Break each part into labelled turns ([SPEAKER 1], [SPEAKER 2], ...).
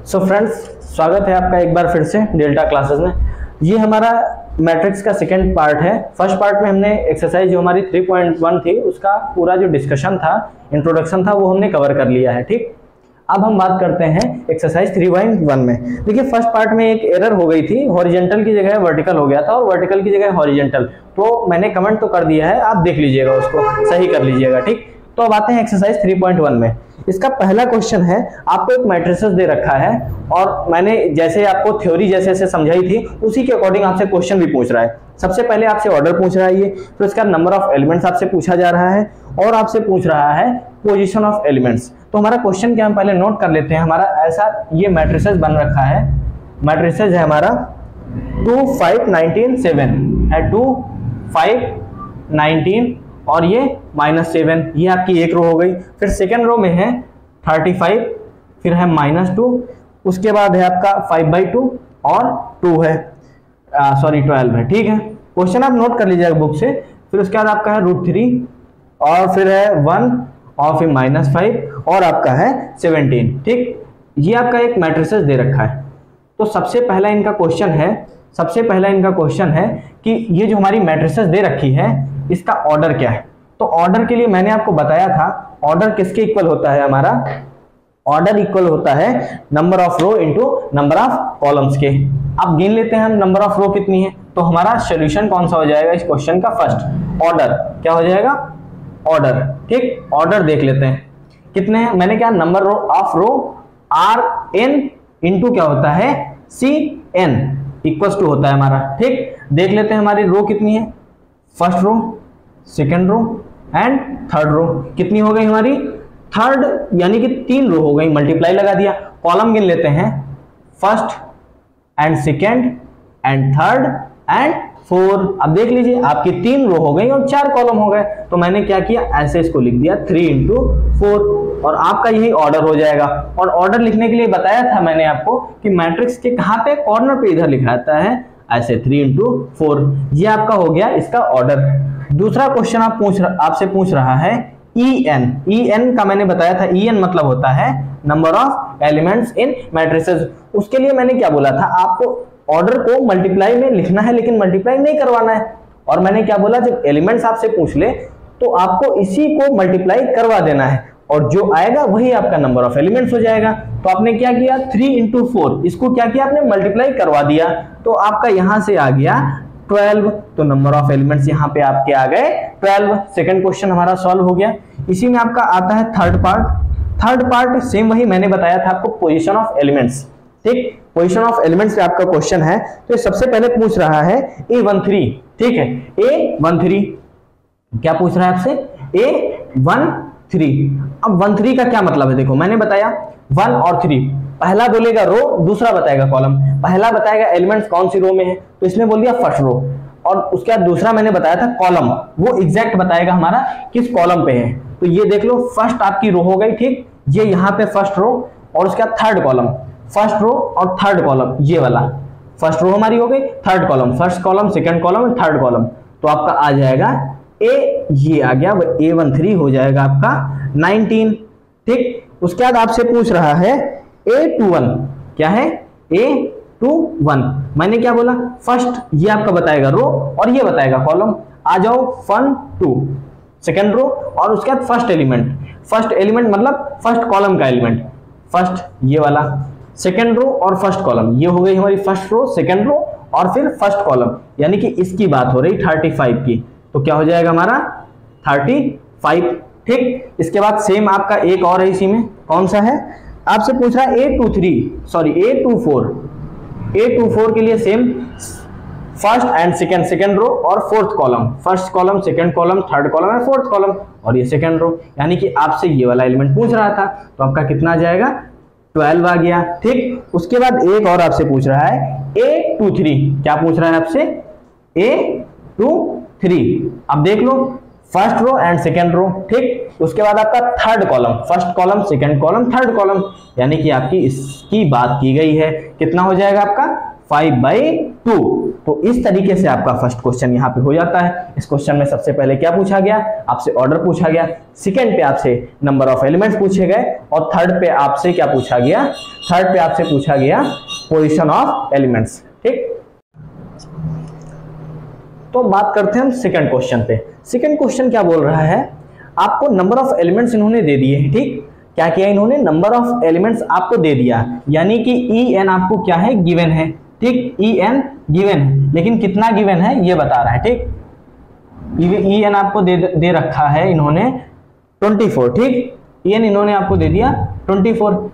[SPEAKER 1] So friends, स्वागत है आपका एक बार फिर से डेल्टा क्लासेस में। ये हमारा मैट्रिक्स का सेकंड पार्ट है। फर्स्ट पार्ट में हमने एक्सरसाइज जो हमारी 3.1 थी उसका पूरा जो डिस्कशन था, इंट्रोडक्शन था, वो हमने कवर कर लिया है। ठीक, अब हम बात करते हैं एक्सरसाइज 3.1 में। देखिए, फर्स्ट पार्ट में एक एरर हो गई थी, हॉरिजॉन्टल की जगह वर्टिकल हो गया था और वर्टिकल की जगह हॉरिजॉन्टल। तो मैंने कमेंट तो कर दिया है, आप देख लीजिएगा, उसको सही कर लीजिएगा। ठीक, तो अब आते हैं एक्सरसाइज 3.1 में। इसका पहला क्वेश्चन है, आपको एक मैट्रिसेस दे रखा है और मैंने जैसे आपको थ्योरी जैसे समझाई थी उसी के अकॉर्डिंग आपसे क्वेश्चन भी पूछ रहा है। सबसे पहले आपसे ऑर्डर पूछ रहा है ये, फिर इसका नंबर ऑफ एलिमेंट्स आपसे पूछा जा रहा है और आपसे पूछ रहा है पोजीशन ऑफ एलिमेंट्स। तो हमारा क्वेश्चन क्या हम पहले नोट कर लेते हैं। हमारा ऐसा ये मैट्रिसेस बन रखा है, मैट्रिसेस है हमारा 2 5 19 7 है, 2 5 19 और ये -7, ये आपकी एक रो हो गई। फिर सेकेंड रो में है 35, फिर है -2, उसके बाद है आपका 5/2 और 2 है 12 है। ठीक है, क्वेश्चन आप नोट कर लीजिएगा बुक से। फिर उसके बाद आपका है √3 और फिर है 1 और फिर -5 और आपका है 17। ठीक, ये आपका एक मैट्रिसेस दे रखा है। तो सबसे पहला इनका क्वेश्चन है कि ये जो हमारी मैट्रिसेस दे रखी है इसका ऑर्डर क्या है। तो ऑर्डर के लिए मैंने आपको बताया था, ऑर्डर किसके इक्वल होता है, हमारा ऑर्डर इक्वल होता है number of row into number of columns के। अब गिन लेते हैं हम नंबर ऑफ रो कितनी है। तो हमारा सॉल्यूशन कौन सा हो जाएगा इस क्वेश्चन का, फर्स्ट ऑर्डर क्या हो जाएगा, ऑर्डर। ठीक, ऑर्डर देख लेते हैं कितने हैं। मैंने क्या, number of row Rn into क्या होता है Cn इक्वल्स टू होता है हमारा। ठीक, देख लेते हैं हमारी रो कितनी है, first row, second row and third row. कितनी हो गई हमारी, थर्ड, यानी कि 3 रो हो गई, मल्टीप्लाई लगा दिया। कॉलम गिन लेते हैं, first and second and third and 4। अब देख लीजिए आपकी 3 रो हो गई और 4 कॉलम हो गए। तो मैंने क्या किया, ऐसे इसको लिख दिया 3 × 4 और आपका यही ऑर्डर हो जाएगा। और ऑर्डर लिखने के लिए बताया था मैंने आपको कि मैट्रिक्स के कहां पे, कॉर्नर पे इधर लिखा रहता है ऐसे 3 × 4। ये आपका हो गया इसका ऑर्डर। दूसरा क्वेश्चन आपसे पूछ रहा है En का मैंने बताया था, En मतलब होता है number of elements in matrices. उसके लिए मैंने क्या बोला था, आपको ऑर्डर को मल्टीप्लाई में लिखना है लेकिन मल्टीप्लाई नहीं करवाना है। और मैंने क्या बोला, जब एलिमेंट्स आपसे पूछ ले तो आपको इसी को मल्टीप्लाई करवा देना है और जो आएगा वही आपका नंबर ऑफ एलिमेंट्स हो जाएगा। तो आपने क्या किया, 3 × 4, इसको क्या किया आपने, मल्टीप्लाई करवा दिया। तो आपका यहां से आ गया 12। तो नंबर ऑफ एलिमेंट्स यहाँ पे आपके आ गए 12। सेकंड क्वेश्चन हमारा सॉल्व हो गया। इसी में आपका आता है थर्ड पार्ट सेम वही मैंने बताया था आपको, पोजीशन ऑफ एलिमेंट्स। ठीक, पोजीशन ऑफ एलिमेंट्स पे आपका क्वेश्चन है। तो सबसे पहले पूछ रहा है A13। ठीक है, A13 क्या पूछ रहा है आपसे, A13। अब 13 का क्या मतलब है, देखो मैंने बताया 1 और 3, पहला बोलेगा रो, दूसरा बताएगा कॉलम। पहला बताएगा एलिमेंट्स कौन सी रो में है, तो इसने बोल दिया फर्स्ट रो। और उसके बाद दूसरा मैंने बताया था कॉलम, वो एग्जैक्ट बताएगा हमारा किस कॉलम पे है। तो ये देख लो, फर्स्ट आपकी रो हो गई। ठीक, ये यहाँ पे फर्स्ट रो और उसके बाद थर्ड कॉलम, फर्स्ट रो और थर्ड कॉलम, ये वाला फर्स्ट रो हमारी हो गई, third column, first column, second column, third column. तो आपका आ जाएगा ये आ गया, A13 हो जाएगा आपका 19। ठीक, उसके बाद आपसे पूछ रहा है A21, क्या है A21। मैंने क्या बोला, फर्स्ट ये आपका बताएगा रो और ये बताएगा कॉलम। आ जाओ 1 2, सेकंड रो और उसके बाद फर्स्ट एलिमेंट मतलब फर्स्ट कॉलम का एलिमेंट, फर्स्ट ये वाला, सेकंड रो और फर्स्ट कॉलम। ये हो गई हमारी फर्स्ट रो, सेकंड रो और फिर फर्स्ट कॉलम, यानी कि इसकी बात हो रही 35 की। तो क्या हो जाएगा हमारा 35। ठीक, इसके बाद सेम आपका एक और है इसी में, कौन सा है, आपसे पूछ रहा है A24 के लिए same, first and second row और fourth column, first column, second column, third column और फोर्थ कॉलम, और ये सेकंड रो, यानी कि आपसे ये वाला एलिमेंट पूछ रहा था। तो आपका कितना आ जाएगा, 12 आ गया। ठीक, उसके बाद एक और आपसे पूछ रहा है A23। क्या पूछ रहा है आपसे, A23। अब देख लो, first row and second row. ठीक, उसके बाद आपका third column, first column, second column, third column, यानी कि आपकी इसकी बात की गई है। कितना हो जाएगा आपका 5/2। तो इस तरीके से आपका फर्स्ट क्वेश्चन यहाँ पे हो जाता है। इस क्वेश्चन में सबसे पहले क्या पूछा गया, आपसे ऑर्डर पूछा गया, सेकंड पे आपसे नंबर ऑफ एलिमेंट्स पूछे गए, और थर्ड पे आपसे क्या पूछा गया, थर्ड पे आपसे पूछा गया पोजीशन ऑफ एलिमेंट्स। ठीक, तो बात करते हैं हम सेकंड क्वेश्चन पे। सेकंड क्वेश्चन क्या बोल रहा है, आपको नंबर ऑफ एलिमेंट्स इन्होंने दे दिए हैं। ठीक, क्या किया इन्होंने, नंबर ऑफ एलिमेंट्स आपको दे दिया, यानी कि en आपको क्या है, गिवन है। ठीक, en गिवन है, लेकिन कितना गिवन है ये बता रहा है। ठीक, en आपको दे रखा है इन्होंने 24। ठीक, en इन्होंने आपको दे दिया 24।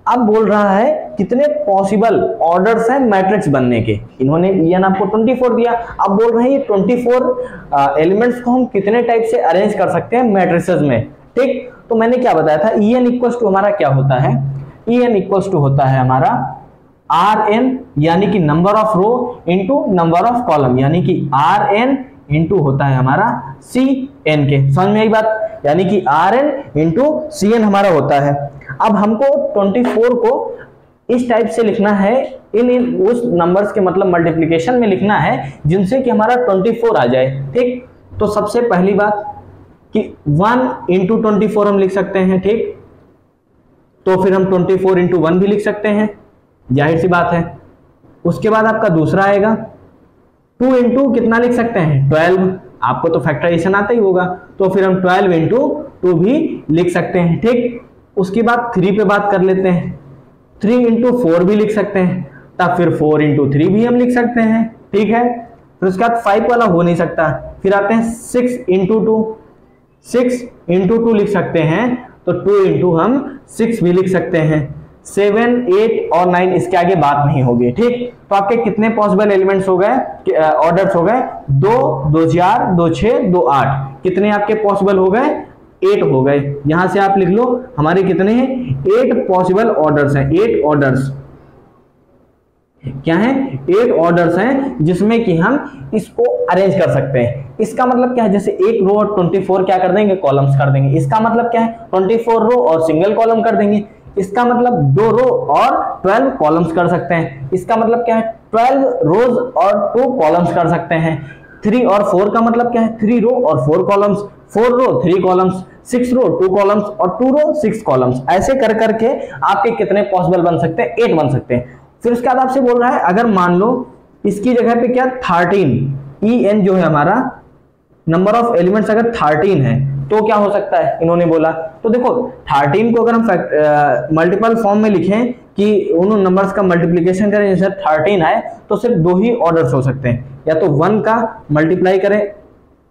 [SPEAKER 1] अब बोल रहा है कितने पॉसिबल ऑर्डर्स हैं मैट्रिक्स बनने के। इन्होंने en आपको 24 दिया, अब बोल रहे हैं ये 24 एलिमेंट्स को हम कितने टाइप से अरेंज कर सकते हैं मैट्रिसेस में। ठीक, तो मैंने क्या बताया था, en इक्वल्स टू हमारा क्या होता है, en इक्वल्स टू होता है हमारा Rn, यानी कि number of row into number of column, यानी कि Rn इंटू होता है हमारा Cn के। समझ में आई बात, यानी कि Rn इंटू Cn हमारा होता है। अब हमको 24 को इस टाइप से लिखना है, इन उस नंबर्स के मतलब मल्टीप्लिकेशन में लिखना है जिनसे कि हमारा 24 आ जाए। ठीक, तो सबसे पहली बात कि 1 इंटू 24 हम लिख सकते हैं। ठीक, तो फिर हम 24 इंटू 1 भी लिख सकते हैं, जाहिर सी बात है। उसके बाद आपका दूसरा आएगा 2 इंटू कितना लिख सकते हैं, 12। आपको तो फैक्टराइजेशन आता ही होगा, तो फिर हम 12 इंटू 2 भी लिख सकते हैं। ठीक, उसके बाद 3 पे बात कर लेते हैं, 3 इंटू 4 भी लिख सकते हैं, तब फिर 4 इंटू 3 भी हम लिख सकते हैं। ठीक है, फिर उसके बाद 5 वाला हो नहीं सकता, फिर आते हैं 6 इंटू 2, 6 इंटू 2 लिख सकते हैं, तो 2 इंटू हम 6 भी लिख सकते हैं। 7, 8 और 9 इसके आगे बात नहीं होगी। ठीक, तो आपके कितने पॉसिबल एलिमेंट्स हो गए, ऑर्डर्स हो गए, 2, 2 4, 2 6, 2 8। कितने आपके पॉसिबल हो गए, 8 हो गए। यहां से आप लिख लो हमारे कितने हैं, 8 पॉसिबल ऑर्डर्स हैं। 8 ऑर्डर्स क्या है, 8 ऑर्डर्स हैं जिसमें कि हम इसको अरेंज कर सकते हैं। इसका मतलब क्या है, जैसे एक रो और 24 क्या कर देंगे, कॉलम्स कर देंगे। इसका मतलब क्या है, 24 रो और सिंगल कॉलम कर देंगे। इसका मतलब 2 रो और 12 कॉलम्स कर सकते हैं। इसका मतलब क्या है, 12 रोज और 2 कॉलम्स कर सकते हैं। 3 और 4 का मतलब क्या है, 3 रो और 4 कॉलम्स, 4 रो 3 कॉलम्स, 6 रो 2 कॉलम्स और 2 रो 6 कॉलम्स। ऐसे कर करके आपके कितने पॉसिबल बन सकते हैं, 8 बन सकते हैं। फिर उसके बाद आपसे बोल रहा है अगर मान लो इसकी जगह पे क्या 13 en जो है हमारा नंबर ऑफ एलिमेंट्स अगर 13 है तो क्या हो सकता है, इन्होंने बोला। तो देखो 13 को अगर हम मल्टीपल फॉर्म में लिखें कि उन नंबर्स का मल्टीप्लिकेशन करें, जैसे 13 है तो सिर्फ 2 ही ऑर्डर्स हो सकते हैं, या तो 1 का मल्टीप्लाई करें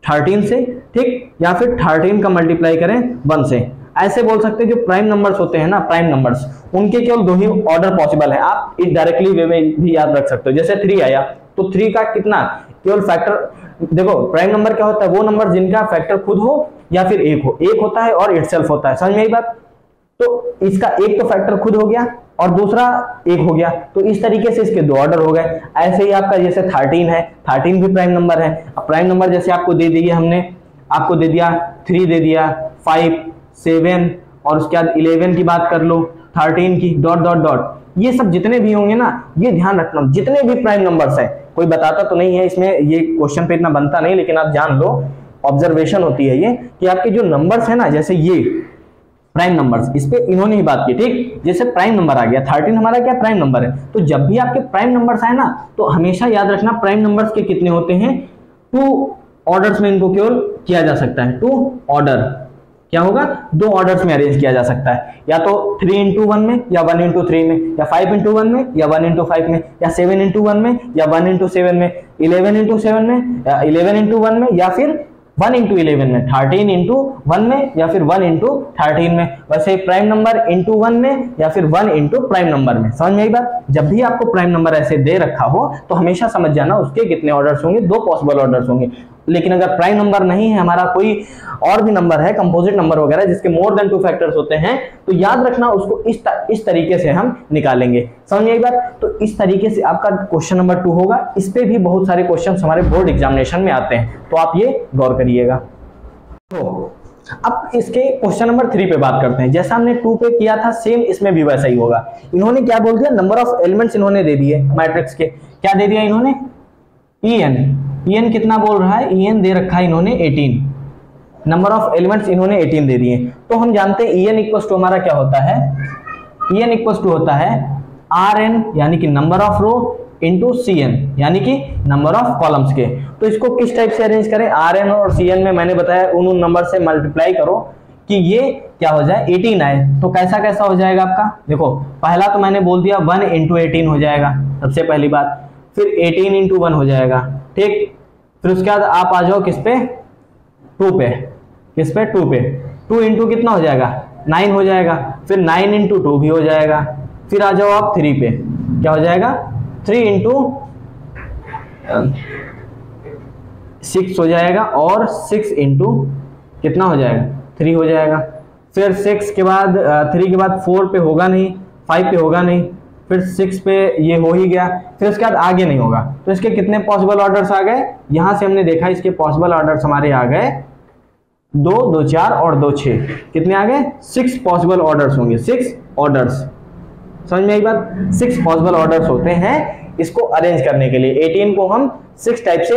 [SPEAKER 1] 13 से, ठीक, या फिर 13 का मल्टीप्लाई करें 1 से। ऐसे बोल सकते हैं जो प्राइम नंबर्स होते हैं ना, प्राइम नंबर्स, उनके केवल 2 ही ऑर्डर पॉसिबल है। आप डायरेक्टली वे में भी याद रख सकते हो। जैसे 3 आया तो 3 का कितना केवल फैक्टर, देखो प्राइम नंबर क्या होता है, वो नंबर जिनका फैक्टर खुद हो या फिर एक हो, एक होता है और इटसेल्फ होता है। समझ में आई बात। तो इसका एक तो फैक्टर खुद हो गया और दूसरा एक हो गया, तो इस तरीके से इसके 2 ऑर्डर हो गए। ऐसे ही आपका जैसे 13 है, 13 भी प्राइम नंबर है। अब प्राइम नंबर जैसे आपको दे दिए हमने, आपको दे दिया 3 दे दिया, 5, 7 और उसके बाद 11 की बात कर लो, 13 की, डॉट डॉट डॉट। ये सब जितने भी होंगे ना, ये ध्यान रखना, जितने भी प्राइम नंबर्स हैं, कोई बताता तो नहीं है इसमें, ये क्वेश्चन पे इतना बनता नहीं, लेकिन आप जान लो, ऑब्जर्वेशन होती है ये कि आपके जो नंबर्स है ना, जैसे ये प्राइम नंबर्स, इस पे इन्होंने ही बात की। ठीक, जैसे प्राइम नंबर आ गया 13 हमारा क्या प्राइम नंबर है, तो जब भी आपके प्राइम नंबर्स आए ना तो हमेशा याद रखना प्राइम नंबर्स के कितने होते हैं, 2 ऑर्डर्स में इनको केवल किया जा सकता है। 2 ऑर्डर क्या होगा, 2 ऑर्डर्स में अरेंज किया जा सकता है, या तो 3 इंटू 1 में, या 1 इंटू 3 में, या 5 इंटू 1 में, या 1 इंटू 5 में, या 7 इंटू 1 में, या 1 इंटू 7 में, 11 इंटू 7 में, या 11 इंटू 1 में, या फिर 1 इंटू 11 में, 13 इंटू 1 में, या फिर 1 इंटू 13 में। वैसे प्राइम नंबर इंटू 1 में या फिर 1 इंटू प्राइम नंबर में। समझ में आई बात। जब भी आपको प्राइम नंबर ऐसे दे रखा हो तो हमेशा समझ जाना उसके कितने ऑर्डर्स होंगे, 2 पॉसिबल ऑर्डर्स होंगे। लेकिन अगर प्राइम नंबर नहीं है, हमारा कोई और भी नंबर है, कंपोजिट नंबर वगैरह जिसके मोर देन 2 फैक्टर्स होते हैं, तो याद रखना उसको इस तरीके से हम निकालेंगे। समझ में आई बात। तो इस तरीके से आपका क्वेश्चन नंबर 2 होगा। इस पे भी बहुत सारे क्वेश्चन हमारे बोर्ड एग्जामिनेशन में आते हैं, तो आप ये गौर करिएगा। तो अब इसके क्वेश्चन नंबर 3 पे बात करते हैं। जैसा हमने 2 पे किया था, सेम इसमें भी वैसा ही होगा। इन्होंने क्या बोल दिया, नंबर ऑफ एलिमेंट्स इन्होंने दे दिए मैट्रिक्स के क्या दे दिया इन्होंने, en कितना बोल रहा है, en दे रखा है इन्होंने 18, नंबर ऑफ एलिमेंट्स इन्होंने 18 दे दिए। तो हम जानते हैं en इक्वल टू हमारा क्या होता है, en इक्वल टू होता है rn यानी कि number of row into cn यानी कि नंबर ऑफ कॉलम्स के। तो इसको किस टाइप से अरेंज करें, rn और cn में मैंने बताया उन नंबर से मल्टीप्लाई करो कि ये क्या हो जाए 18 आए। तो कैसा कैसा हो जाएगा आपका, देखो पहला तो मैंने बोल दिया 1 इंटू 18 हो जाएगा सबसे पहली बात, फिर 18 इंटू 1 हो जाएगा, ठीक। फिर उसके बाद आप आ जाओ किस पे, 2 पे, किस पे 2 पे, 2 इंटू कितना हो जाएगा 9 हो जाएगा, फिर 9 इंटू 2 भी हो जाएगा, फिर आ जाओ आप 3 पे, क्या हो जाएगा 3 इंटू 6 हो जाएगा, और 6 इंटू कितना हो जाएगा 3 हो जाएगा, फिर 6 के बाद 3 के बाद 4 पे होगा नहीं, 5 पे होगा नहीं, फिर 6 पे ये हो ही गया, फिर उसके बाद आगे नहीं होगा। तो इसके कितने पॉसिबल ऑर्डर्स आ गए, यहां से हमने देखा इसके पॉसिबल ऑर्डर्स हमारे आ गए 2, 2 4 और 2 6, कितने आ गए 6 पॉसिबल ऑर्डर्स होंगे, 6 ऑर्डर्स, समझ में आई बात, 6 पॉसिबल ऑर्डर्स होते हैं इसको अरेंज करने के लिए। 18 को हम 6 टाइप से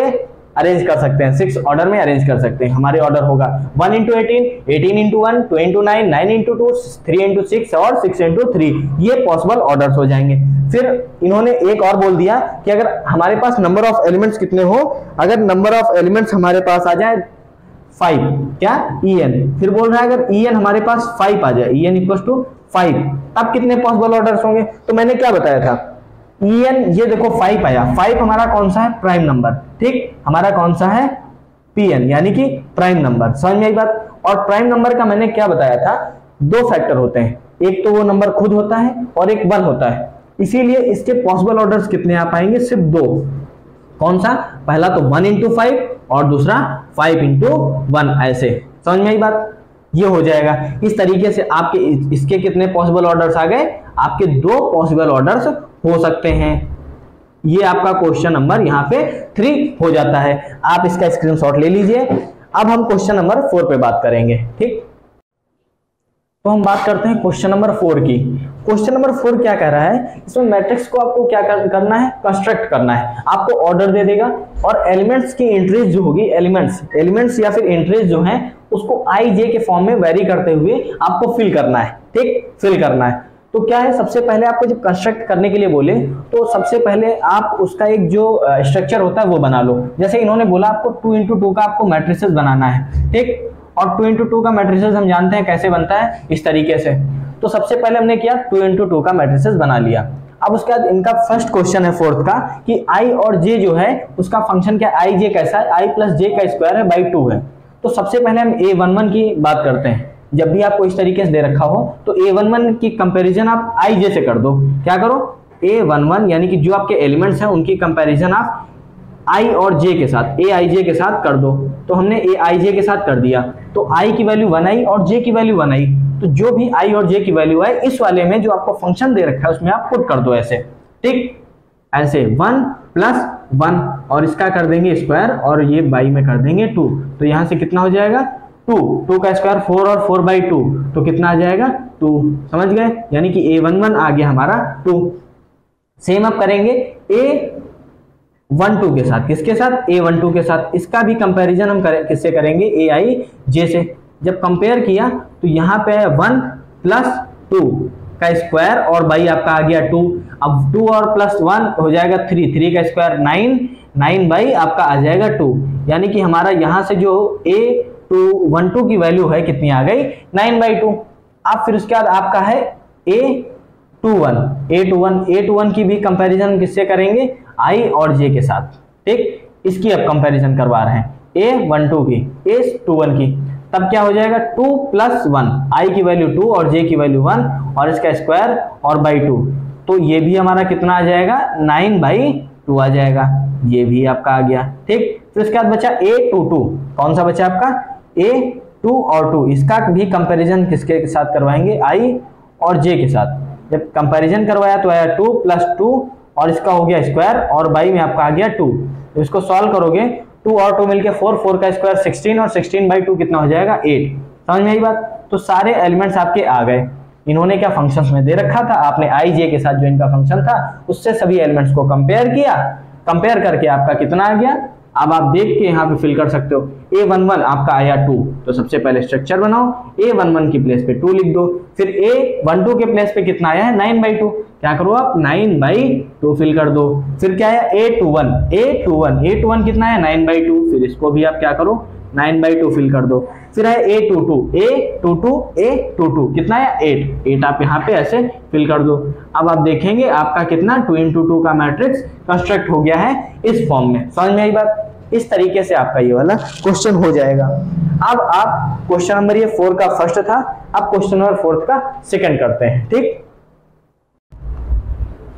[SPEAKER 1] अरेंज कर सकते हैं, 6 ऑर्डर में अरेंज कर सकते हैं। हमारे ऑर्डर होगा 1 into 18, 18 into 1, 2 into 9, 9 into 2, 3 into 6 और 6 इंटू 3, ये पॉसिबल ऑर्डर्स हो जाएंगे। फिर इन्होंने एक और बोल दिया कि अगर हमारे पास नंबर ऑफ एलिमेंट्स कितने हो, अगर नंबर ऑफ एलिमेंट्स हमारे पास आ जाए 5, क्या en, फिर बोल रहा है अगर en हमारे पास 5 आ जाए, en इक्वल टू 5, तब कितने पॉसिबल ऑर्डर्स होंगे। तो मैंने क्या बताया था, en ये देखो 5 आया, 5 हमारा कौन सा है प्राइम नंबर, ठीक, हमारा कौन सा है pn यानी कि प्राइम नंबर, समझ में आई बात। और प्राइम नंबर का मैंने क्या बताया था, 2 फैक्टर होते हैं, एक तो वो नंबर खुद होता है और एक 1 होता है, इसीलिए इसके पॉसिबल ऑर्डर्स कितने आ पाएंगे, सिर्फ 2, कौन सा, पहला तो 1 इंटू 5 और दूसरा 5 इंटू 1, ऐसे, समझ में आई बात, ये हो जाएगा। इस तरीके से आपके इसके कितने पॉसिबल ऑर्डर्स आ गए, आपके 2 पॉसिबल ऑर्डर्स हो सकते हैं। ये आपका क्वेश्चन नंबर यहाँ पे 3 हो जाता है, आप इसका स्क्रीनशॉट ले लीजिए। अब हम क्वेश्चन नंबर 4 पे बात करेंगे, ठीक। तो हम बात करते हैं क्वेश्चन नंबर 4 की। क्वेश्चन नंबर 4 क्या कह रहा है, इसमें मैट्रिक्स को आपको क्या करना है, कंस्ट्रक्ट करना है, आपको ऑर्डर दे देगा और एलिमेंट्स की एंट्रीज जो होगी, एलिमेंट्स या फिर एंट्रीज जो हैं उसको आई जे के फॉर्म में वेरी करते हुए आपको फिल करना है, ठीक, फिल करना है। तो क्या है, सबसे पहले आपको जब कंस्ट्रक्ट करने के लिए बोले तो सबसे पहले आप उसका एक जो स्ट्रक्चर होता है वो बना लो। जैसे इन्होंने बोला आपको 2 इंटू 2 का आपको मैट्रिसेस बनाना है, ठीक, और 2 इंटू 2 का मैट्रिसेस हम जानते हैं कैसे बनता है, इस तरीके से। तो सबसे पहले हमने किया 2 इंटू 2 का मैट्रिसेस बना लिया। अब उसके बाद इनका फर्स्ट क्वेश्चन है 4th का कि आई और जे जो है उसका फंक्शन क्या, आई जे कैसा है, आई प्लस जे का स्क्वायर है बाई 2 है। तो सबसे पहले हम a11 की बात करते हैं। जब भी आपको इस तरीके से दे रखा हो तो a11 की कंपैरिजन आप आई जे से कर दो, क्या करो, a11 यानी कि जो आपके एलिमेंट्स हैं उनकी कंपैरिजन आप आई और जे के साथ, ए आई जे के साथ कर दो। तो हमने ए आई जे के साथ कर दिया, तो आई की वैल्यू 1 आई और जे की वैल्यू 1 आई, तो जो भी आई और जे की वैल्यू है इस वाले में जो आपको फंक्शन दे रखा है उसमें आप पुट कर दो ऐसे, ठीक, ऐसे 1 प्लस 1 और इसका कर देंगे स्क्वायर और ये बाई में कर देंगे 2। तो यहां से कितना हो जाएगा 2 का स्क्वायर 4 और 4 बाई 2, तो कितना आ जाएगा 2, समझ गए, यानी कि a11 आ गया हमारा 2। सेम अब करेंगे a12 के साथ, किसके साथ, a12 के साथ। इसका भी कंपैरिजन हम किससे करेंगे, ए आई जे से। जब कंपेयर किया तो यहाँ पे 1 प्लस 2 का स्क्वायर और बाई आपका आ गया 2। अब 2 और प्लस 1 हो जाएगा 3 का स्क्वायर 9 बाई आपका आ जाएगा 2, यानी कि हमारा यहाँ से जो a12 की वैल्यू है कितनी आ गई 9/2। अब फिर उसके बाद आपका है a21 की भी कंपैरिजन किससे करेंगे, आई और जे के साथ, ठीक। इसकी अब कंपैरिजन करवा रहे हैं a12 की a21 की, तब क्या हो जाएगा 2 प्लस 1, आई की वैल्यू 2 और जे की वैल्यू 1 और इसका स्क्वायर और बाई 2, तो ये भी हमारा कितना आ जाएगा 9/2 आ जाएगा, ये भी आपका आ गया, ठीक। फिर उसके बाद बचा a22, कौन सा बचा आपका a2 और 2, इसका भी कंपैरिजन किसके साथ करवाएंगे, आई और जे के साथ। जब कंपैरिजन करवाया तो आया 2 प्लस 2 और इसका हो गया स्क्वायर और बाई में आपका आ गया 2। तो इसको सॉल्व करोगे 2 और 2 मिलके 4 का स्क्वायर 16 और 16/2 कितना हो जाएगा 8। समझ में आई बात। तो सारे एलिमेंट्स आपके आ गए। इन्होंने क्या फंक्शंस में दे रखा था, आपने आई जे के साथ जो इनका फंक्शन था उससे सभी एलिमेंट्स को कंपेयर किया, कंपेयर करके आपका कितना आ गया। अब आप देख के यहाँ पे फिल कर सकते हो। A11 आपका आया 2, तो सबसे पहले स्ट्रक्चर बनाओ, A11 की प्लेस पे 2 लिख दो, फिर A12 के प्लेस पे कितना आया है 9/2, क्या करो आप 9/2 फिल कर दो। फिर क्या आया A21 कितना है 9/2, फिर इसको भी आप क्या करो 9/2 फिल कर दो। फिर है A22 कितना है 8 आप यहाँ पे ऐसे फिल कर दो। अब आप देखेंगे आपका कितना 2 × 2 का मैट्रिक्स कंस्ट्रक्ट हो गया है इस फॉर्म में। समझ में आई बात? इस तरीके से आपका ये वाला क्वेश्चन हो जाएगा। अब आप क्वेश्चन नंबर ये 4 का फर्स्ट था, अब क्वेश्चन नंबर 4 का सेकंड करते हैं। ठीक,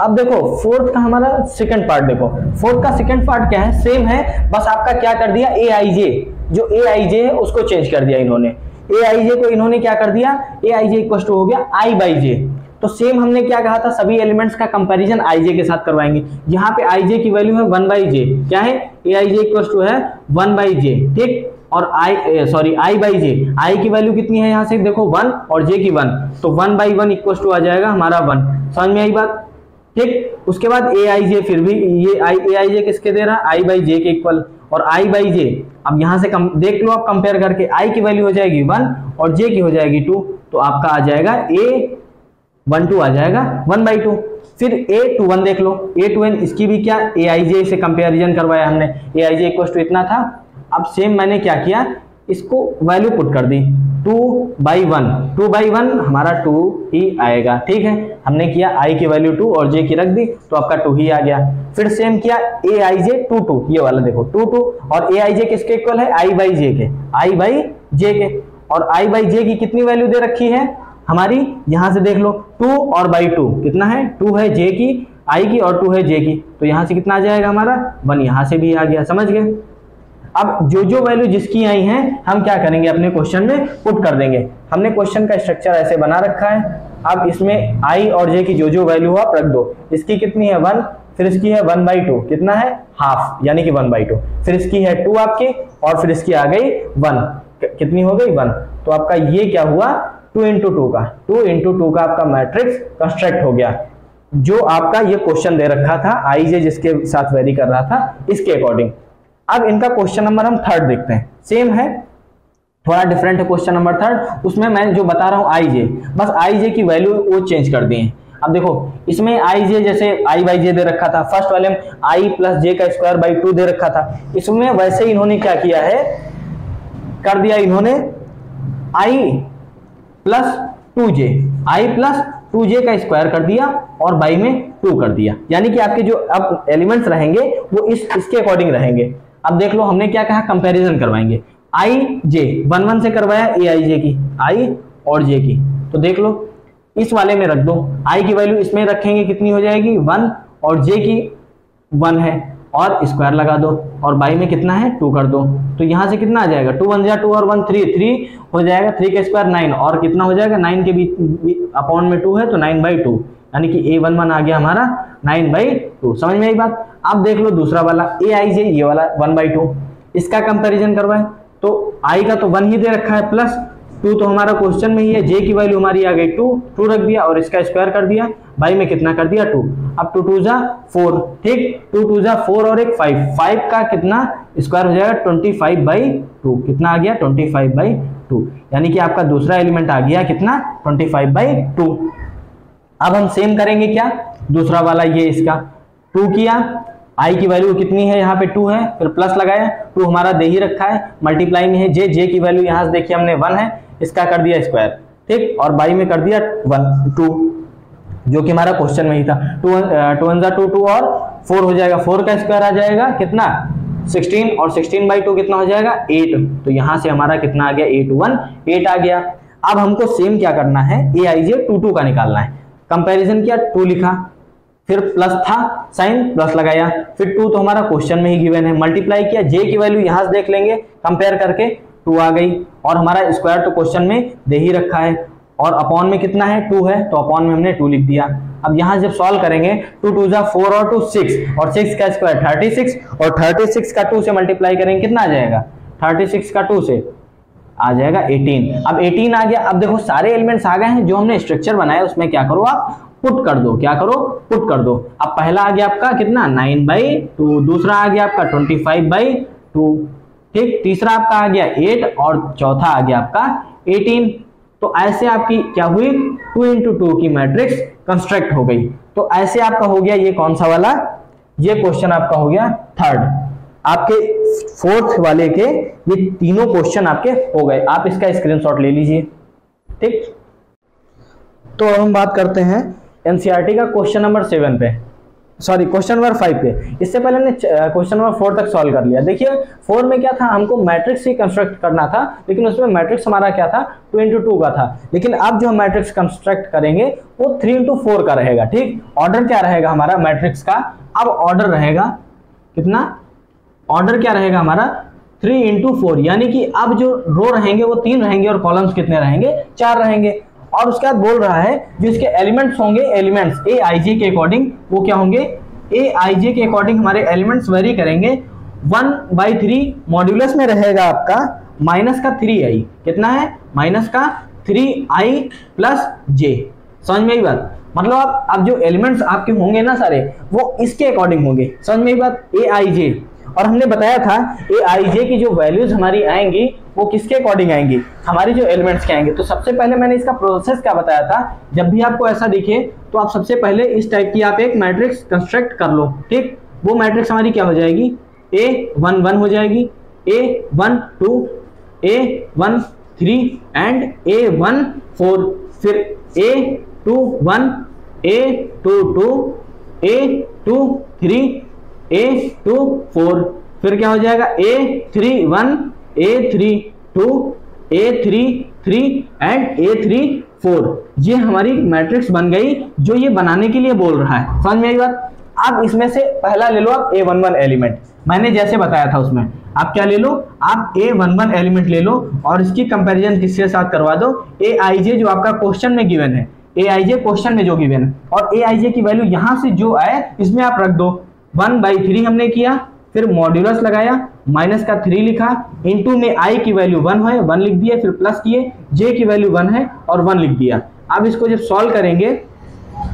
[SPEAKER 1] अब देखो 4th का हमारा सेकंड पार्ट देखो। 4th का सेकंड पार्ट क्या है, सेम है, बस आपका क्या कर दिया Aij, जो Aij है उसको चेंज कर दिया इन्होंने। Aij को इन्होंने क्या कर दिया, Aij इक्वल टू हो गया I/j। तो सेम हमने क्या कहा था, सभी एलिमेंट्स का कंपैरिजन Ij के साथ करवाएंगे। यहाँ पे Ij की वैल्यू है 1/j, क्या है Aij इक्वल टू है 1/j। ठीक, और I/j, I की वैल्यू कितनी है यहाँ से देखो 1 और j की 1, तो 1/1 इक्वल टू आ जाएगा हमारा 1। समझ में आई बात? ठीक, उसके बाद Aij, फिर भी ये Aij किसके दे रहा है I/j के इक्वल, और I/j अब यहाँ से देख लो आप कंपेयर करके, I की वैल्यू हो जाएगी 1 और j की हो जाएगी 2, तो आपका आ जाएगा A12 आ जाएगा 1/2। फिर A21 देख लो, A21 इसकी भी क्या Aij से कंपेरिजन करवाया हमने, Aij इक्वल टू इतना था। अब सेम मैंने क्या किया, इसको वैल्यू पुट कर दी 2/1 हमारा 2 ही आएगा। ठीक है, हमने किया I की वैल्यू 2 और j की रख दी तो आपका 2 ही आ गया। फिर सेम किया Aij 2, ये वाला देखो 2 और Aij किसके इक्वल है I/j के, और I/j की कितनी वैल्यू दे रखी है हमारी, यहां से देख लो 2 और 2 कितना है, 2 है j की, I की और 2 है j की, तो यहां से कितना आ जाएगा हमारा 1, यहां से भी आ गया। समझ गए? अब जो वैल्यू जिसकी आई हैं हम क्या करेंगे, अपने क्वेश्चन में पुट कर देंगे। हमने क्वेश्चन का स्ट्रक्चर ऐसे बना रखा है। अब इसमें I और j की जो वैल्यू हो आप रख दो। इसकी कितनी है 1, फिर इसकी है 1/2, कितना है हाफ यानी कि 1/2, फिर इसकी है 2 आपकी, और फिर इसकी आ गई 1, कितनी हो गई 1। तो आपका ये क्या हुआ 2 × 2 का आपका मैट्रिक्स कंस्ट्रक्ट हो गया, जो आपका ये क्वेश्चन दे रखा था Ij जिसके साथ वेरी कर रहा था इसके अकॉर्डिंग। अब इनका क्वेश्चन नंबर हम थर्ड देखते हैं, सेम है, थोड़ा डिफरेंट है क्वेश्चन नंबर थर्ड। उसमें मैं जो बता रहा हूँ Ij, बस Ij की वैल्यू वो चेंज कर दी है। अब देखो इसमें Ij जैसे I/j दे रखा था, फर्स्ट वाले में I+j² 2 दे रखा था, इसमें वैसे इन्होंने क्या किया है, कर दिया इन्होंने I+2j कर दिया और बाई में 2 कर दिया, यानी कि आपके जो अब एलिमेंट्स रहेंगे वो इसके अकॉर्डिंग रहेंगे। अब देख लो हमने क्या कहा, कंपैरिजन करवाएंगे। Ij 1 से करवाया Aij की, I और j की, तो देख लो इस वाले में रख दो, I की वैल्यू इसमें रखेंगे कितनी हो जाएगी 1 और j की 1 है, और स्क्वायर लगा दो और बाई में कितना है 2 कर दो, तो यहाँ से कितना आ जाएगा 2 × 1 = 2 और 1 3 हो जाएगा, 3 का स्क्वायर 9 और कितना हो जाएगा 9 के बीच अपॉन में 2 है तो 9/2, यानी कि A11 आ गया हमारा 9/2। समझ में आई बात? अब देख लो दूसरा वाला Aij, ये वाला 1/2, इसका कंपैरिजन करवाए तो I का तो 1 ही दे रखा है, प्लस 2 तो हमारा क्वेश्चन में ही है, j की वैल्यू हमारी आ गई 2 रख दिया और इसका स्क्वायर कर दिया, बाई में कितना कर दिया 2। अब 2 2 जा 4, ठीक, 2 2 जा 4 और एक 5 का कितना स्क्वायर हो जाएगा 25/2, कितना आ गया 25/2, यानी कि आपका दूसरा एलिमेंट आ गया कितना 25/2। अब हम सेम करेंगे क्या, दूसरा वाला ये इसका 2 किया, I की वैल्यू कितनी है यहाँ पे 2 है, फिर प्लस लगाया, 2 हमारा दे ही रखा है, मल्टीप्लाई में है j की वैल्यू यहाँ से देखिए हमने 1 है, इसका कर दिया स्क्वायर, ठीक, और बाई में कर दिया 2 जो कि हमारा क्वेश्चन में ही था। 2 1 जा 2 2 और 4 हो जाएगा, 4 का स्क्वायर आ जाएगा कितना 16 और 16/2 कितना हो जाएगा 8, तो यहाँ से हमारा कितना आ गया 8 आ गया। अब हमको सेम क्या करना है, Aij 2 का निकालना है। कंपैरिजन किया 2 लिखा, फिर प्लस था साइन प्लस लगाया, फिर 2 तो हमारा क्वेश्चन में ही गिवन है, मल्टीप्लाई किया, j की वैल्यू यहां से देख लेंगे कंपेयर करके 2 आ गई, और हमारा स्क्वायर तो क्वेश्चन में दे ही रखा है, और अपॉन में कितना है 2 है तो अपॉन में हमने 2 लिख दिया। अब यहां जब सॉल्व करेंगे 2 2 जा 4 और 2 6 और 6 का स्क्वायर 36 और 36 का 2 से मल्टीप्लाई करेंगे कितना आ जाएगा 36 का 2 से आ जाएगा 18। अब 18 आ गया। अब देखो सारे एलिमेंट्स आ गए हैं, जो हमने स्ट्रक्चर बनाया उसमें क्या करो आप पुट कर दो, क्या करो पुट कर दो। अब पहला आ गया आपका कितना 9/2, दूसरा आ गया आपका 25/2, ठीक, तीसरा आपका आ गया 8 और चौथा आ गया आपका 18। तो ऐसे आपकी क्या हुई 2 into 2 की मैट्रिक्स कंस्ट्रक्ट हो गई। तो ऐसे आपका हो गया ये कौन सा वाला, ये क्वेश्चन आपका हो गया थर्ड। आपके फोर्थ वाले के ये तीनों क्वेश्चन आपके हो गए। आप इसका स्क्रीनशॉट ले लीजिए, ठीक। तो अब हम बात करते हैं एनसीईआरटी का क्वेश्चन नंबर 7 पे, सॉरी क्वेश्चन नंबर 5 पे। इससे पहले हमने क्वेश्चन नंबर 4 तक सॉल्व कर लिया। देखिए 4 में क्या था, हमको मैट्रिक्स ही कंस्ट्रक्ट करना था, लेकिन उसमें मैट्रिक्स हमारा क्या था 2 into 2 का था। लेकिन अब जो हम मैट्रिक्स कंस्ट्रक्ट करेंगे वो 3 into 4 का रहेगा, ठीक। ऑर्डर क्या रहेगा हमारा मैट्रिक्स का, अब ऑर्डर रहेगा कितना, ऑर्डर क्या रहेगा हमारा 3 into 4, यानी कि अब जो रो रहेंगे वो 3 रहेंगे और कॉलम्स कितने रहेंगे 4 रहेंगे। और उसके बाद बोल रहा है जो इसके एलिमेंट्स होंगे, एलिमेंट्स ए आई जे के अकॉर्डिंग वो क्या होंगे, ए आई जे के अकॉर्डिंग हमारे एलिमेंट्स वेरी करेंगे। 1/3 मॉड्यूलस में रहेगा आपका माइनस का 3i, कितना है माइनस का 3i प्लस जे। समझ में आई बात, मतलब आप अब जो एलिमेंट्स आपके होंगे ना सारे वो इसके अकॉर्डिंग होंगे। समझ में आई बात, ए आई जे। और हमने बताया था ए आई जे की जो वैल्यूज हमारी आएंगी वो किसके अकॉर्डिंग आएंगी, हमारी जो एलिमेंट्स के आएंगे। तो सबसे पहले मैंने इसका प्रोसेस क्या बताया था, जब भी आपको ऐसा दिखे तो आप सबसे पहले इस टाइप की आप एक मैट्रिक्स कंस्ट्रक्ट कर लो, ठीक। वो मैट्रिक्स हमारी क्या हो जाएगी, A11 हो जाएगी, A12, A13 एंड A14, फिर A21, A22, A23, A24, फिर क्या हो जाएगा A31, A32, A33 and A34। ये हमारी मैट्रिक्स बन गई जो ये बनाने के लिए बोल रहा है। समझ में आई बात। अब इसमें से पहला ले लो आप A11 एलिमेंट, मैंने जैसे बताया था उसमें आप क्या ले लो, आप A11 एलिमेंट ले लो और इसकी कंपैरिजन किसके साथ करवा दो, Aij जो आपका क्वेश्चन में गिवन है, Aij क्वेश्चन में जो गिवन है, और Aij की वैल्यू यहां से जो आए इसमें आप रख दो। 1/3 हमने किया, फिर मॉड्यूलस लगाया, माइनस का 3 लिखा, इनटू में i की वैल्यू 1 है 1 लिख दिया, फिर प्लस किए, j की वैल्यू 1 है और 1 लिख दिया। अब इसको जब सॉल्व करेंगे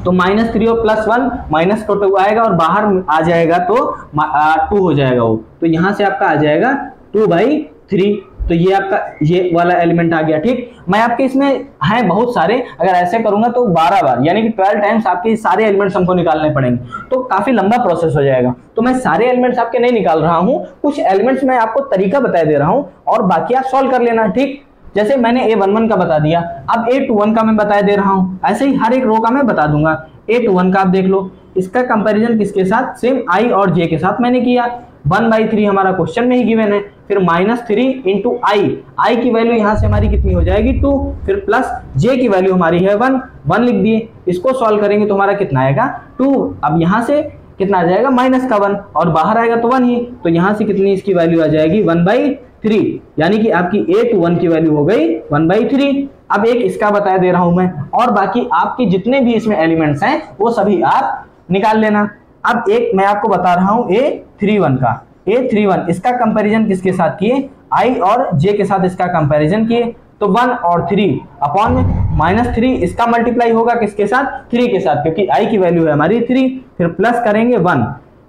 [SPEAKER 1] तो -3 और +1 माइनस का 2 आएगा और बाहर आ जाएगा तो 2 हो जाएगा वो, तो यहां से आपका आ जाएगा 2/3। तो ये आपका ये वाला एलिमेंट आ गया, ठीक। मैं आपके इसमें हैं बहुत सारे, अगर ऐसे करूंगा तो 12 बार यानी कि 12 टाइम्स आपके सारे एलिमेंट्स हमको निकालने पड़ेंगे, तो काफी लंबा प्रोसेस हो जाएगा। तो मैं सारे एलिमेंट्स आपके नहीं निकाल रहा हूं, कुछ एलिमेंट्स मैं आपको तरीका बता दे रहा हूं और बाकी आप सॉल्व कर लेना, ठीक। जैसे मैंने A11 का बता दिया, अब A21 का मैं बता दे रहा हूं, ऐसे ही हर एक रो का मैं बता दूंगा। A21 का आप देख लो, इसका कंपैरिजन किसके साथ, सेम i और j के साथ मैंने किया। 1/3 हमारा क्वेश्चन में ही गिवन है, फिर -3 इंटू i की वैल्यू यहां से हमारी कितनी हो जाएगी 2, फिर प्लस j की वैल्यू हमारी है 1 लिख दिए। इसको सॉल्व करेंगे तो हमारा कितना आएगा 2। अब यहां से कितना आ जाएगा -1 और बाहर आएगा तो 1 ही, तो यहां से कितनी इसकी वैल्यू आ जाएगी 1/3, यानी कि आपकी A21 की वैल्यू हो गई 1/3। अब एक इसका बता दे रहा हूं मैं, और बाकी आपके जितने भी इसमें एलिमेंट्स हैं वो सभी आप निकाल लेना। अब एक मैं आपको बता रहा हूं A31 का, A31 इसका कंपैरिजन किसके साथ किए, i और j के साथ इसका कंपैरिजन किए, तो 1 और 3 अपॉन में -3 इसका मल्टीप्लाई होगा किसके साथ 3 के साथ, क्योंकि i की वैल्यू है हमारी 3, फिर प्लस करेंगे 1।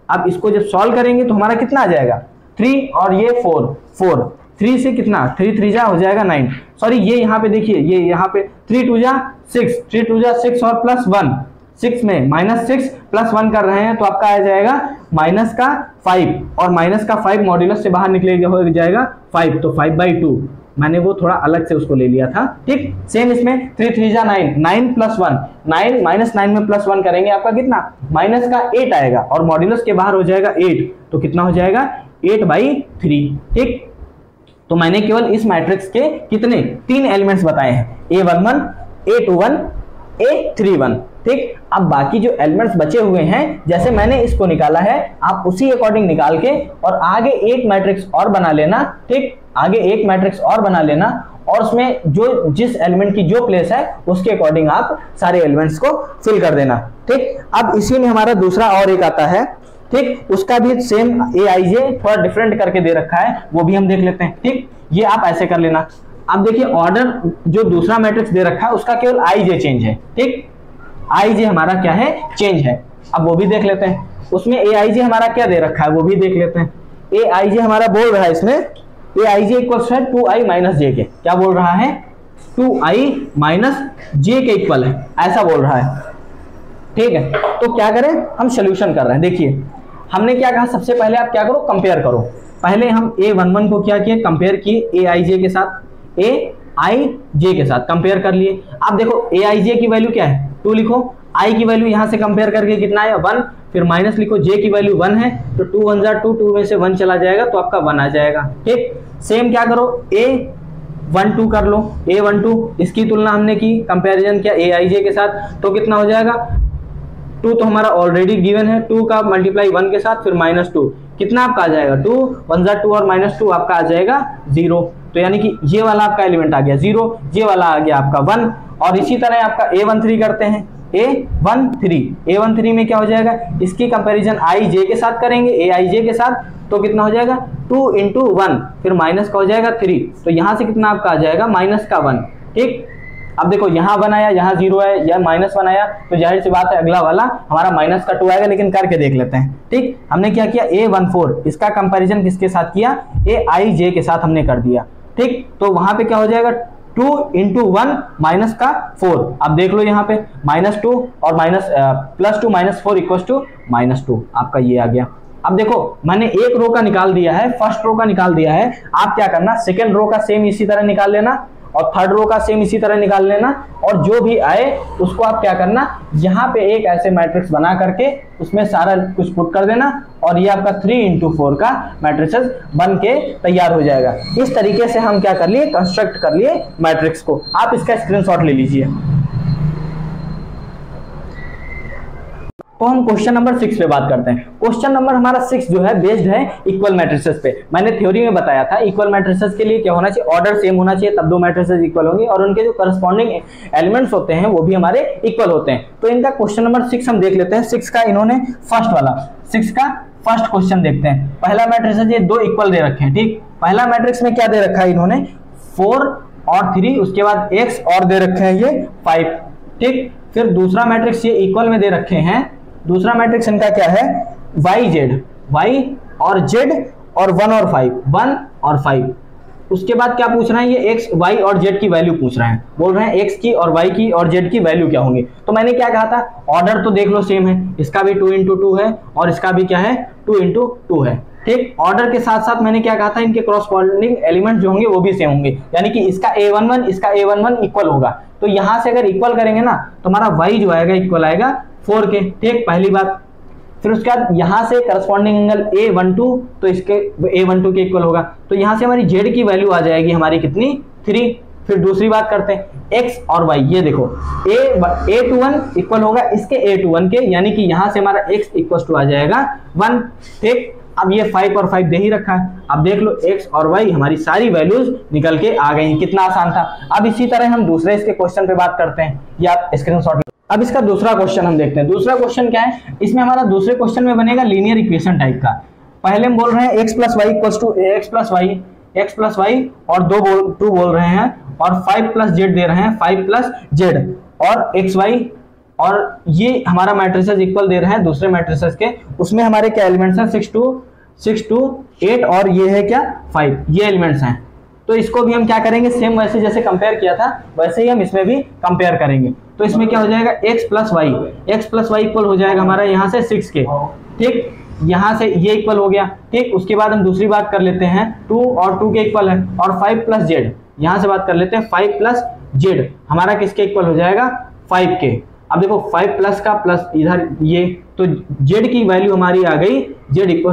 [SPEAKER 1] अब इसको जब सॉल्व करेंगे तो हमारा कितना आ जाएगा 3 और ये 4 3 से कितना 3 3 जा हो जाएगा 9, सॉरी ये यहाँ पे देखिए, ये यहाँ पे 3 2 जा 6, 3 2 जा 6 और प्लस 1, 6 में -6 + 1 कर रहे हैं तो आपका आ जाएगा -5, और -5 मॉड्यूलस से बाहर निकलेगा हो जाएगा 5, तो 5/2 मैंने वो थोड़ा अलग से उसको ले लिया था, ठीक। सेम इसमें 3 3 जा 9, 9 + 1 9, -9 में +1 करेंगे आपका कितना -8 आएगा और मॉड्यूलस के बाहर हो जाएगा 8, तो कितना हो जाएगा 8/3, ठीक। तो मैंने केवल इस मैट्रिक्स के कितने 3 एलिमेंट्स बताए हैं, A11, A21, A31, ठीक। अब बाकी जो एलिमेंट्स बचे हुए हैं जैसे मैंने इसको निकाला है आप उसी अकॉर्डिंग निकाल के और आगे एक मैट्रिक्स और बना लेना, ठीक। आगे एक मैट्रिक्स और बना लेना और उसमें जो जिस एलिमेंट की जो प्लेस है उसके अकॉर्डिंग आप सारे एलिमेंट्स को फिल कर देना, ठीक। अब इसी में हमारा दूसरा और एक आता है, ठीक, उसका भी सेम Aij थोड़ा डिफरेंट करके दे रखा है, वो भी हम देख लेते हैं, ठीक। ये आप ऐसे कर लेना, अब देखिए ऑर्डर जो दूसरा मैट्रिक्स दे रखा है उसका केवल आई जे चेंज है, ठीक, आई जे हमारा क्या है, चेंज है। अब वो भी देख लेते हैं, उसमें ए आई जे हमारा क्या दे रखा है वो भी देख लेते हैं। ए आई जे हमारा बोल रहा है इसमें ए आई जे इक्वल है 2i माइनस जे के, क्या बोल रहा है, 2i माइनस जे के इक्वल है, ऐसा बोल रहा है, ठीक है। तो क्या करें, हम सोल्यूशन कर रहे हैं। देखिए हमने क्या कहा, सबसे पहले आप क्या करो, कंपेयर करो। पहले हम a11 को क्या किए, कंपेयर किए ए आई जे के साथ, ए आई जे के साथ कंपेयर कर लिए। अब देखो ए आई जे की वैल्यू क्या है, 2 लिखो, आई की वैल्यू यहां से कंपेयर करके कितना आया 1, फिर माइनस लिखो, जे की वैल्यू 1 है तो 2 1 जा 2, 2 में से 1 चला जाएगा तो आपका 1 आ जाएगा, ठीक। सेम क्या करो, A12 कर लो, A12 इसकी तुलना हमने की, कंपैरिजन किया ए आई जे के साथ, तो कितना हो जाएगा, 2 तो हमारा ऑलरेडी गिवन है, 2 का मल्टीप्लाई 1 के साथ फिर -2, कितना आपका आ जाएगा 2 1 जा 2 और -2 आपका आ जाएगा 0। तो यानी कि ये वाला आपका एलिमेंट आ गया 0, ये वाला आ गया आपका 1। और इसी तरह आपका A13 करते हैं, A13 में क्या हो जाएगा, इसकी कंपैरिजन आई जे के साथ करेंगे, ए आई जे के साथ, तो कितना हो जाएगा 2 × 1 फिर माइनस का हो जाएगा 3, तो यहां से कितना आपका आ जाएगा -1, ठीक। अब देखो यहाँ 1 आया, यहाँ 0 है, या -1 आया, तो जाहिर सी बात है अगला वाला हमारा -2 आएगा, लेकिन करके देख लेते हैं, ठीक। हमने क्या किया, A14 इसका कंपैरिजन किसके साथ किया, ए आई जे के साथ हमने कर दिया, ठीक। तो वहां पे क्या हो जाएगा 2 × 1 माइनस का 4, अब देख लो यहाँ पे -2 और +2 -4 = -2, आपका ये आ गया। अब देखो मैंने एक रो का निकाल दिया है, फर्स्ट रो का निकाल दिया है, आप क्या करना, सेकेंड रो का सेम इसी तरह निकाल लेना और थर्ड रो का सेम इसी तरह निकाल लेना, और जो भी आए उसको आप क्या करना, यहाँ पे एक ऐसे मैट्रिक्स बना करके उसमें सारा कुछ पुट कर देना, और ये आपका 3 × 4 का मैट्रिक्स बन के तैयार हो जाएगा। इस तरीके से हम क्या कर लिए, कंस्ट्रक्ट कर लिए मैट्रिक्स को। आप इसका स्क्रीनशॉट ले लीजिए। तो हम क्वेश्चन नंबर 6 पे बात करते हैं। क्वेश्चन नंबर हमारा 6 जो है बेस्ड है इक्वल मैट्रिसेस पे। मैंने थ्योरी में बताया था इक्वल मैट्रिसेस के लिए क्या होना चाहिए, ऑर्डर सेम होना चाहिए, तब दो मैट्रिसेस इक्वल होंगे और उनके जो करस्पॉन्डिंग एलिमेंट्स होते हैं वो भी हमारे इक्वल होते हैं। तो इनका क्वेश्चन नंबर 6 हम देख लेते हैं। 6 का इन्होंने फर्स्ट का फर्स्ट क्वेश्चन देखते हैं। पहला मैट्रिक्स ये दो इक्वल दे रखे हैं, ठीक। पहला मैट्रिक्स में क्या दे रखा है इन्होंने 4 और 3, उसके बाद x और दे रखे हैं ये 5, ठीक। फिर दूसरा मैट्रिक्स ये इक्वल में दे रखे हैं, दूसरा मैट्रिक्स इनका क्या है y और z और 1 और 5। उसके बाद क्या पूछ रहे हैं ये x y और z की वैल्यू पूछ रहे हैं, बोल रहे हैं x की और y की और z की वैल्यू क्या होंगी। तो मैंने क्या कहा था, ऑर्डर तो देख लो सेम है, इसका भी 2 × 2 है और इसका भी क्या है 2 × 2 है, ठीक। ऑर्डर के साथ साथ मैंने क्या कहा था, इनके क्रॉसपॉन्डिंग एलिमेंट जो होंगे वो भी सेम होंगे, यानी कि इसका A11 इसका A11 इक्वल होगा। तो यहां से अगर इक्वल करेंगे ना तो हमारा y जो आएगा इक्वल आएगा 4 के, ठीक, पहली बात। फिर उसके बाद यहां से करस्पॉन्डिंग एंगल A12 तो इसके A12 के इक्वल होगा, तो यहां से हमारी z की वैल्यू आ जाएगी हमारी कितनी 3। फिर दूसरी बात करते हैं x और y, ये देखो A21 इक्वल होगा इसके A21 के, यानी कि यहां से हमारा x इक्वल टू आ जाएगा 1, ठीक। अब ये 5 और 5 दे ही रखा है, अब देख लो x और y हमारी सारी वैल्यूज निकल के आ गई, कितना आसान था। अब इसी तरह हम दूसरे इसके क्वेश्चन पे बात करते हैं, ये आप स्क्रीनशॉट। अब इसका दूसरा क्वेश्चन हम देखते हैं। दूसरा क्वेश्चन क्या है, इसमें हमारा दूसरे क्वेश्चन में बनेगा लीनियर इक्वेशन टाइप का। पहले हम बोल रहे हैं x + y = x + y और 2 बोल रहे हैं, और 5 + z दे रहे हैं, 5 + z और xy, और ये हमारा मैट्रिसेस इक्वल दे रहे हैं दूसरे मैट्रिसेस के। उसमें हमारे क्या एलिमेंट्स हैं 6 2 8 और ये है क्या 5, ये एलिमेंट्स हैं। तो इसको भी हम क्या करेंगे, सेम वैसे जैसे कंपेयर किया था वैसे ही हम इसमें भी कंपेयर करेंगे। तो इसमें क्या हो जाएगा x + y इक्वल हो जाएगा हमारा यहाँ से 6 के, ठीक। यहाँ से ये इक्वल हो गया, ठीक। उसके बाद हम दूसरी बात कर लेते हैं 2 और 2 के इक्वल है, और 5 + z, यहाँ से बात कर लेते हैं 5 + z हमारा किसके इक्वल हो जाएगा 5 के। अब देखो 5 प्लस का प्लस इधर ये, तो z की वैल्यू हमारी आ गई z =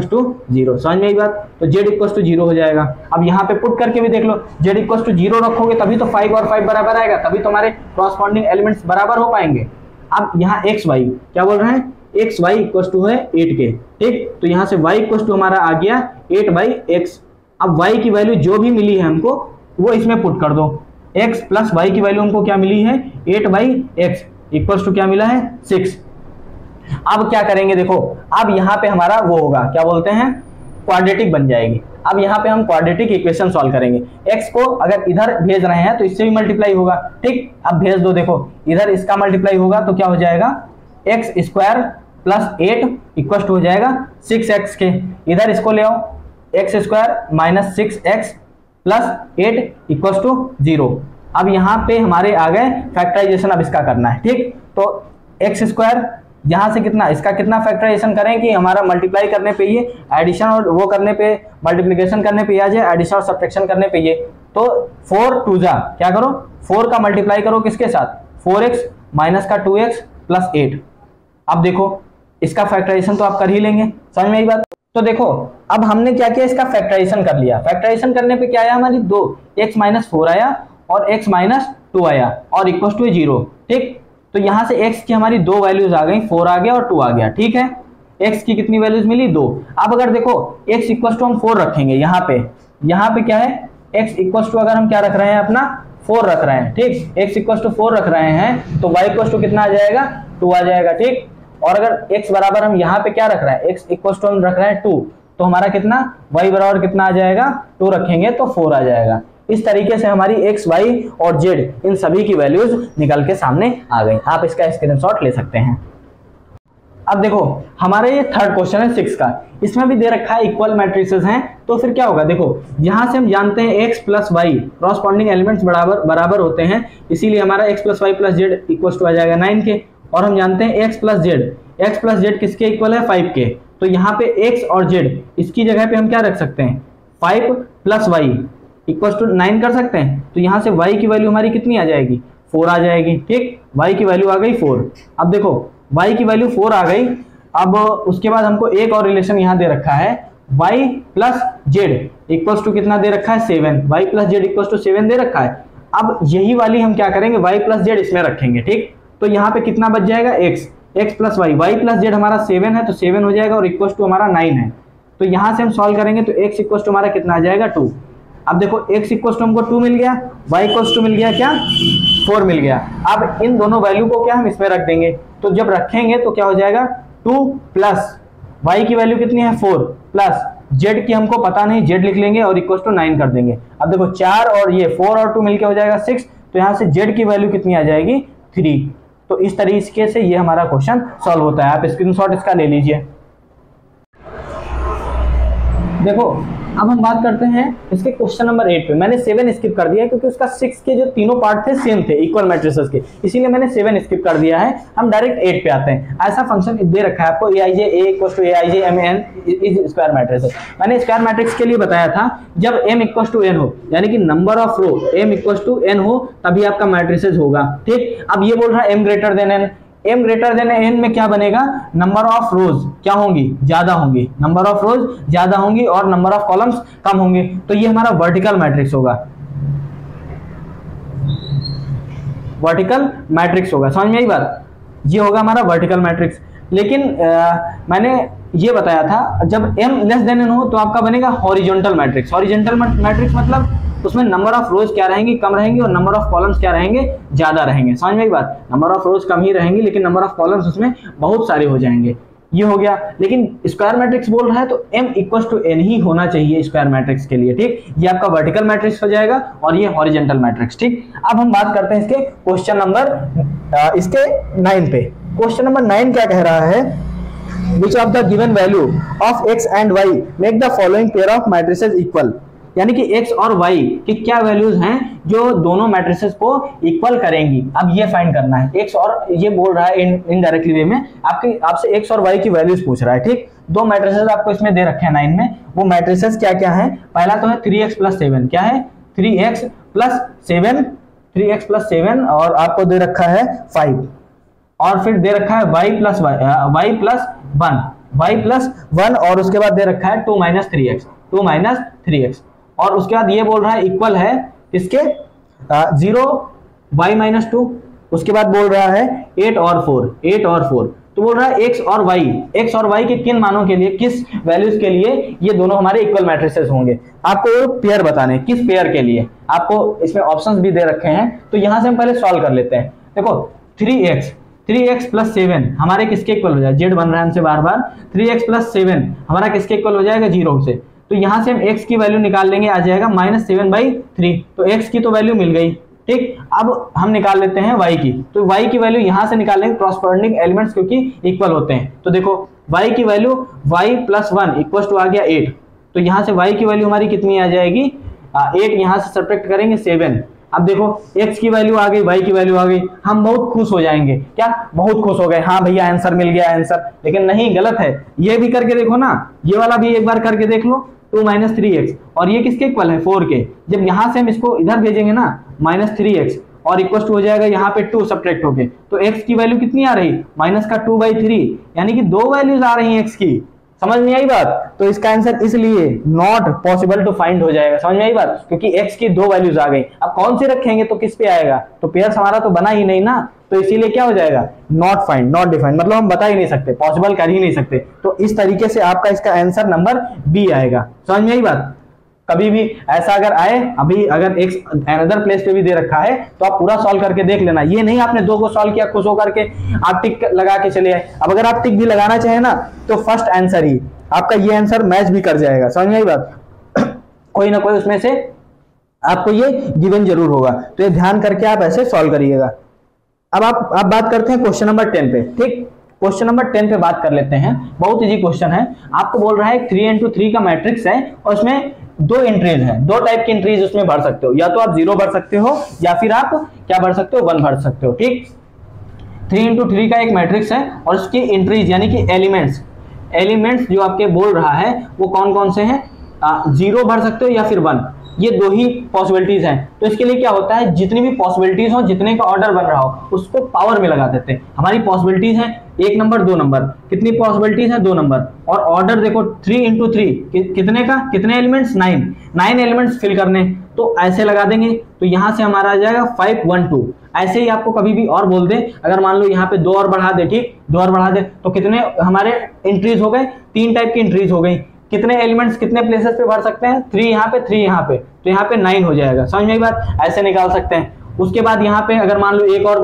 [SPEAKER 1] 0, समझ में आई बात। तो z = 0 हो जाएगा। अब यहाँ पे पुट करके भी देख लो, z = 0 रखोगे तभी तो 5 और 5 बराबर आएगा, तभी तो हमारे क्रॉसपॉन्डिंग एलिमेंट्स बराबर हो पाएंगे। अब यहाँ xy क्या बोल रहे हैं, xy = है 8 के, ठीक। तो यहाँ से y = हमारा आ गया 8/x। अब y की वैल्यू जो भी मिली है हमको वो इसमें पुट कर दो, x + y की वैल्यू हमको क्या मिली है 8/x इक्वल्स टू क्या मिला है 6। अब क्या करेंगे, देखो अब यहाँ पे हमारा वो होगा क्या बोलते हैं क्वाड्रेटिक बन जाएगी। अब यहाँ पे हम क्वाड्रेटिक इक्वेशन सॉल्व करेंगे। x को अगर इधर भेज रहे हैं तो इससे भी मल्टीप्लाई होगा, ठीक। अब भेज दो, देखो इधर इसका मल्टीप्लाई होगा तो क्या हो जाएगा, x square plus 8 equal to हो जाएगा 6x के। इधर इसको ले आओ, x square minus 6x plus 8 equal to 0। अब यहाँ पे हमारे आ गए फैक्टराइजेशन, अब इसका करना है, ठीक। तो x स्क्वायर यहाँ से कितना, इसका कितना फैक्टराइजेशन करें कि हमारा मल्टीप्लाई करने पे ये एडिशन और वो करने पे मल्टीप्लिकेशन करने पे आ जाए, एडिशन और सब्ट्रैक्शन करने पे ये। तो 4 2 जा क्या करो, 4 का मल्टीप्लाई करो किसके साथ, 4x माइनस का 2x प्लस 8। अब देखो इसका फैक्टराइजेशन तो आप कर ही लेंगे, समझ में आई बात। तो देखो अब हमने क्या किया, इसका फैक्टराइजेशन कर लिया। फैक्टराइजेशन करने पे क्या आया हमारी 2x माइनस 4 आया और x माइनस 2 आया और इक्वल टू 0, ठीक। तो यहां से x की हमारी दो वैल्यूज आ गई, 4 आ गया और 2 आ गया, ठीक है। x की कितनी वैल्यूज मिली, 2। अब अगर देखो x इक्वल टू हम 4 रखेंगे, यहाँ पे क्या है, x इक्वल टू अगर हम क्या रख रहे हैं अपना 4 रख रहे हैं, ठीक। x इक्वल टू 4 रख रहे हैं तो y इक्वल टू कितना आ जाएगा, 2 आ जाएगा, ठीक। और अगर x बराबर हम यहाँ पे क्या रख रहे हैं, x इक्वल टू हम रख रहे हैं 2, तो हमारा कितना y बराबर कितना आ जाएगा, 2 रखेंगे तो 4 आ जाएगा। इस तरीके से हमारी x, y और z इन सभी की वैल्यूज निकल के सामने आ गई। आप इसका स्क्रीनशॉट ले सकते हैं। अब देखो हमारा ये थर्ड क्वेश्चन है 6 का, इसमें भी दे रखा है इक्वल मैट्रिसेस हैं। तो फिर क्या होगा, देखो यहां से हम जानते हैं x plus Y corresponding elements बराबर होते हैं, इसीलिए हमारा x plus Y plus Z equal to आ जाएगा 9 के। और हम जानते हैं x प्लस जेड किसके इक्वल है, 5 के। तो यहाँ पे x और z इसकी जगह पे हम क्या रख सकते हैं, 5 प्लस वाई इक्वल टू 9 कर सकते हैं। तो यहाँ से y की वैल्यू हमारी कितनी आ जाएगी, 4 आ जाएगी, ठीक। y की वैल्यू आ गई 4। अब देखो y की वैल्यू 4 आ गई। अब उसके बाद हमको एक और रिलेशन यहाँ दे रखा है, y plus Z equal to कितना दे रखा है, 7। y plus Z equal to 7 दे रखा है। अब यही वाली हम क्या करेंगे, y प्लस जेड इसमें रखेंगे, ठीक। तो यहाँ पे कितना बच जाएगा, x plus y, y plus z हमारा 7 है तो 7 हो जाएगा और इक्वल टू हमारा 9 है। तो यहाँ से हम सॉल्व करेंगे तो x इक्वल टू हमारा कितना आ जाएगा, 2। अब देखो x इक्वल टू हमको 2 मिल गया, y इक्वल टू मिल गया क्या, 4 मिल गया। अब इन दोनों वैल्यू को क्या हम इसमें रख देंगे, तो जब रखेंगे तो क्या हो जाएगा, 2 प्लस y की वैल्यू कितनी है, 4 प्लस z की हमको पता नहीं, z लिख लेंगे और इक्वल टू 9 कर देंगे। अब देखो 4 और ये 4 और 2 मिलके हो जाएगा 6। तो यहाँ से z की वैल्यू कितनी आ जाएगी, 3। तो इस तरीके से ये हमारा क्वेश्चन सॉल्व होता है। आप स्क्रीनशॉट इसका ले लीजिए। देखो अब हम बात करते हैं इसके क्वेश्चन नंबर 8 पे। मैंने 7 स्किप कर दिया है क्योंकि उसका 6 के जो तीनों पार्ट थे सेम थे इक्वल मैट्रिसेस के, इसीलिए मैंने 7 स्किप कर दिया है। हम डायरेक्ट 8 पे आते हैं। ऐसा फंक्शन दे रखा है आपको aij a equal to aij mn is square matrix. मैंने स्क्वायर मैट्रिक्स के लिए बताया था जब m इक्वल टू n हो, यानी कि number of row m equal to n हो तभी आपका मैट्रिसेस होगा, ठीक। अब ये बोल रहा है m greater than n, m greater than n में क्या बनेगा, नंबर ऑफ रोज क्या होंगी, ज्यादा होंगी, नंबर ऑफ रोज ज्यादा होंगी और नंबर ऑफ कॉलम्स कम होंगे। तो ये हमारा वर्टिकल मैट्रिक्स होगा, वर्टिकल मैट्रिक्स होगा, समझ में आई बात। ये होगा हमारा वर्टिकल मैट्रिक्स। लेकिन मैंने ये बताया था जब m लेस देन n हो तो आपका बनेगा हॉरिजॉन्टल मैट्रिक्स। हॉरिजॉन्टल मैट्रिक्स मतलब उसमें नंबर ऑफ रोज क्या रहेंगी, कम रहेंगी और नंबर ऑफ कॉलम्स क्या रहेंगे, ज्यादा रहेंगे। समझ में एक बात, नंबर ऑफ रोज कम ही रहेंगी लेकिन नंबर ऑफ कॉलम्स उसमें बहुत सारे हो जाएंगे। ये हो गया। लेकिन स्क्वायर मैट्रिक्स बोल रहा है तो m इक्वल टू n ही होना चाहिए स्क्वायर मैट्रिक्स के लिए, ठीक। ये आपका वर्टिकल मैट्रिक्स हो जाएगा और ये हॉरिजॉन्टल मैट्रिक्स, ठीक। अब हम बात करते हैं इसके क्वेश्चन नंबर 9 पे। क्वेश्चन नंबर 9 क्या कह रहा है, which of the given value of x and y make the following pair of matrices equal। यानी कि x और y की क्या वैल्यूज हैं जो दोनों मैट्रिसेस को इक्वल करेंगी। अब ये फाइंड करना है। x और ये बोल रहा है इनडायरेक्टली वे में आपसे x और y की वैल्यूज पूछ रहा है, ठीक। दो मैट्रिसेस आपको इसमें दे रखे हैं 9 में। वो मैट्रिसेस क्या क्या है, पहला तो है 3x प्लस 7, क्या है 3x प्लस 7 और आपको दे रखा है 5 और फिर दे रखा है y प्लस 1 और उसके बाद दे रखा है 2 माइनस 3x और उसके बाद ये बोल रहा है इक्वल है इसके 0 y माइनस 2, उसके बाद बोल रहा है 8 और 4। तो बोल रहा है x और y के किन मानों के लिए, किस वैल्यूज के लिए ये दोनों हमारे इक्वल मैट्रिसेस होंगे। आपको पेयर बताने, किस पेयर के लिए आपको इसमें ऑप्शंस भी दे रखे हैं। तो यहां से हम पहले सॉल्व कर लेते हैं। देखो 3x प्लस 7 हमारे किसके इक्वल हो जाएगा, जेड बन रहा है हमसे बार बार। 3x प्लस 7 हमारा किसके इक्वल हो जाएगा, 0 से। तो यहां से हम x की वैल्यू निकाल लेंगे, आ जाएगा -7/3। तो x की तो वैल्यू मिल गई, ठीक। अब हम निकाल लेते हैं y की, तो y की वैल्यू यहां से निकाल लेंगे कॉरस्पॉन्डिंग एलिमेंट्स क्योंकि इक्वल होते हैं। तो देखो y की वैल्यू y + 1 इक्वल्स टू आ गया 8। तो यहां से y की वैल्यू हमारी कितनी आ जाएगी, 8 यहां से सब्ट्रैक्ट करेंगे 7। अब देखो x की वैल्यू आ गई, y की वैल्यू आ गई, हम बहुत खुश हो जाएंगे। क्या बहुत खुश हो गए, हाँ भैया आंसर मिल गया आंसर। लेकिन नहीं, गलत है। ये भी करके देखो ना, ये वाला भी एक बार करके देख लो, 2 - 3x, और ये किसके इक्वल है, 4 के। जब यहां से हम इसको इधर भेजेंगे ना -3x और इक्वल टू हो जाएगा यहाँ पे 2 सब्ट्रैक्ट होके, तो x की वैल्यू कितनी आ रही, -2/3, यानी कि 2 वैल्यूज आ रही हैं x की। समझ में आई बात? तो इसका आंसर इसलिए नॉट पॉसिबल टू फाइंड हो जाएगा। समझ में आई बात? क्योंकि x की 2 वैल्यूज आ गई। अब कौन सी रखेंगे तो किस पे आएगा, तो पेयर्स हमारा तो बना ही नहीं ना, तो इसीलिए क्या हो जाएगा, नॉट फाइंड, नॉट डिफाइंड, मतलब हम बता ही नहीं सकते, पॉसिबल कर ही नहीं सकते। तो इस तरीके से आपका इसका आंसर नंबर बी आएगा। समझ में आई बात? कभी भी ऐसा अगर आए, अभी अगर एक अनदर प्लेस पे भी दे रखा है तो आप पूरा सॉल्व करके देख लेना। ये नहीं आपने 2 को सॉल्व किया खुश होकर के आप टिक लगा के चले आए। अब अगर आप टिक भी लगाना चाहे ना तो फर्स्ट आंसर ही आपका ये आंसर मैच भी कर जाएगा। समझ में आई बात? कोई ना कोई उसमें से आपको ये गिवन जरूर होगा, तो ये ध्यान करके आप ऐसे सॉल्व करिएगा। अब आप बात करते हैं क्वेश्चन नंबर 10 पे, ठीक। क्वेश्चन नंबर 10 पे बात कर लेते हैं। बहुत इजी क्वेश्चन है। आपको बोल रहा है 3x3 का मैट्रिक्स है और उसमें 2 एंट्रीज हैं, 2 टाइप की एंट्रीज उसमें भर सकते हो, या तो आप 0 भर सकते हो या फिर आप क्या भर सकते हो, 1 भर सकते हो, ठीक। 3x3 का एक मैट्रिक्स है और उसकी एंट्रीज यानी कि एलिमेंट्स जो आपके बोल रहा है वो कौन कौन से हैं, 0 भर सकते हो या फिर 1, ये 2 ही पॉसिबिलिटीज हैं। तो इसके लिए क्या होता है, जितनी भी पॉसिबिलिटीज हो, जितने का ऑर्डर बन रहा हो उसको पावर में लगा देते हैं। हमारी पॉसिबिलिटीज हैं 1 नंबर 2 नंबर, कितनी पॉसिबिलिटीज है 2 नंबर, और ऑर्डर देखो 3x3 कितने का, कितने एलिमेंट्स, 9 एलिमेंट्स फिल करने, तो ऐसे लगा देंगे। तो यहां से हमारा आ जाएगा 5 1 2। ऐसे ही आपको कभी भी और बोल दे, अगर मान लो यहाँ पे 2 और बढ़ा दे, ठीक, 2 और बढ़ा दे तो कितने हमारे एंट्रीज हो गए, 3 टाइप की एंट्रीज हो गई। कितने एलिमेंट्स कितने प्लेसेस पे भर सकते हैं, 3 यहाँ पे 3 यहाँ पे, तो यहाँ पे 9 हो जाएगा। समझ में आई बात? ऐसे निकाल सकते हैं। उसके बाद यहाँ पे अगर मान लो 1 और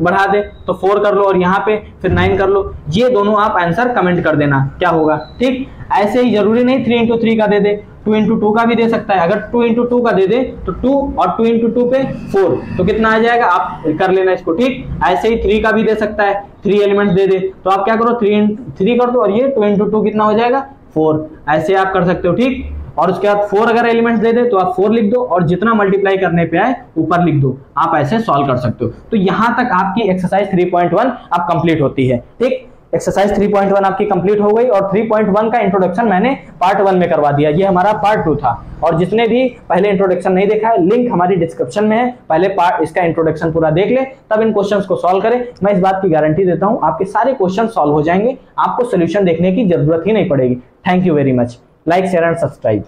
[SPEAKER 1] बढ़ा दे तो 4 कर लो और यहाँ पे फिर 9 कर लो। ये दोनों आप आंसर कमेंट कर देना क्या होगा, ठीक। ऐसे ही जरूरी नहीं 3x3 का दे दे, 2x2 का भी दे सकता है। अगर 2x2 का दे दे तो 2 और 2x2 पे 4, तो कितना आ जाएगा आप कर लेना इसको, ठीक। ऐसे ही 3 का भी दे सकता है, 3 एलिमेंट दे दे, तो आप क्या करो 3 कर दो और ये 2x2 कितना हो जाएगा 4। ऐसे आप कर सकते हो, ठीक। और उसके बाद 4 अगर एलिमेंट्स दे दे तो आप 4 लिख दो और जितना मल्टीप्लाई करने पे आए ऊपर लिख दो। आप ऐसे सॉल्व कर सकते हो। तो यहां तक आपकी एक्सरसाइज 3.1 आप कंप्लीट होती है, ठीक। एक्सरसाइज 3.1 आपकी कंप्लीट हो गई और 3.1 का इंट्रोडक्शन मैंने पार्ट 1 में करवा दिया। ये हमारा पार्ट 2 था। और जिसने भी पहले इंट्रोडक्शन नहीं देखा है, लिंक हमारी डिस्क्रिप्शन में है, पहले पार्ट इसका इंट्रोडक्शन पूरा देख ले, तब इन क्वेश्चंस को सॉल्व करें। मैं इस बात की गारंटी देता हूं आपके सारे क्वेश्चन सॉल्व हो जाएंगे, आपको सोल्यूशन देखने की जरूरत ही नहीं पड़ेगी। Thank you very much. Like share and subscribe.